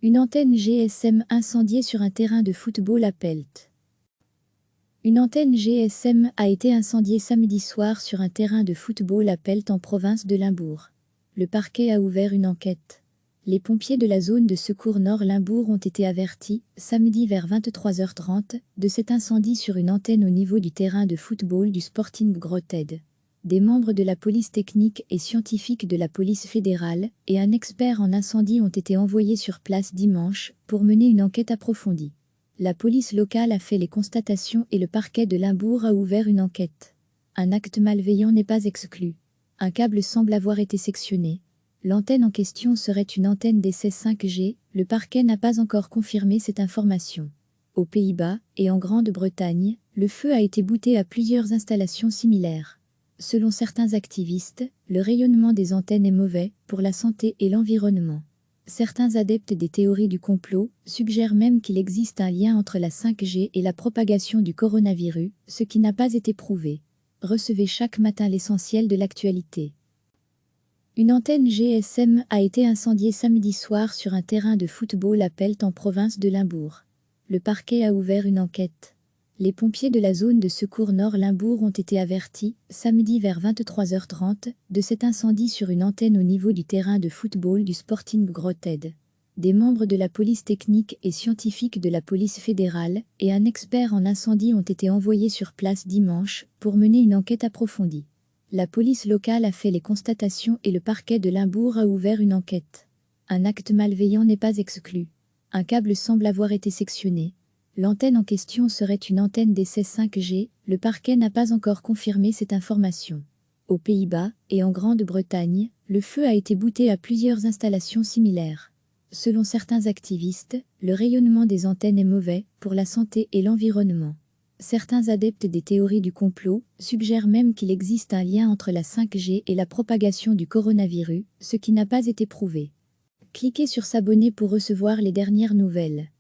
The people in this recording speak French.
Une antenne GSM incendiée sur un terrain de football à Pelt. Une antenne GSM a été incendiée samedi soir sur un terrain de football à Pelt en province de Limbourg. Le parquet a ouvert une enquête. Les pompiers de la zone de secours Nord Limbourg ont été avertis, samedi vers 23h30, de cet incendie sur une antenne au niveau du terrain de football du Sporting Grotted. Des membres de la police technique et scientifique de la police fédérale et un expert en incendie ont été envoyés sur place dimanche pour mener une enquête approfondie. La police locale a fait les constatations et le parquet de Limbourg a ouvert une enquête. Un acte malveillant n'est pas exclu. Un câble semble avoir été sectionné. L'antenne en question serait une antenne d'essai 5G, le parquet n'a pas encore confirmé cette information. Aux Pays-Bas et en Grande-Bretagne, le feu a été bouté à plusieurs installations similaires. Selon certains activistes, le rayonnement des antennes est mauvais pour la santé et l'environnement. Certains adeptes des théories du complot suggèrent même qu'il existe un lien entre la 5G et la propagation du coronavirus, ce qui n'a pas été prouvé. Recevez chaque matin l'essentiel de l'actualité. Une antenne GSM a été incendiée samedi soir sur un terrain de football à Pelt en province de Limbourg. Le parquet a ouvert une enquête. Les pompiers de la zone de secours Nord Limbourg ont été avertis, samedi vers 23h30, de cet incendie sur une antenne au niveau du terrain de football du Sporting Grotted. Des membres de la police technique et scientifique de la police fédérale et un expert en incendie ont été envoyés sur place dimanche pour mener une enquête approfondie. La police locale a fait les constatations et le parquet de Limbourg a ouvert une enquête. Un acte malveillant n'est pas exclu. Un câble semble avoir été sectionné. L'antenne en question serait une antenne d'essai 5G, le parquet n'a pas encore confirmé cette information. Aux Pays-Bas et en Grande-Bretagne, le feu a été bouté à plusieurs installations similaires. Selon certains activistes, le rayonnement des antennes est mauvais pour la santé et l'environnement. Certains adeptes des théories du complot suggèrent même qu'il existe un lien entre la 5G et la propagation du coronavirus, ce qui n'a pas été prouvé. Cliquez sur s'abonner pour recevoir les dernières nouvelles.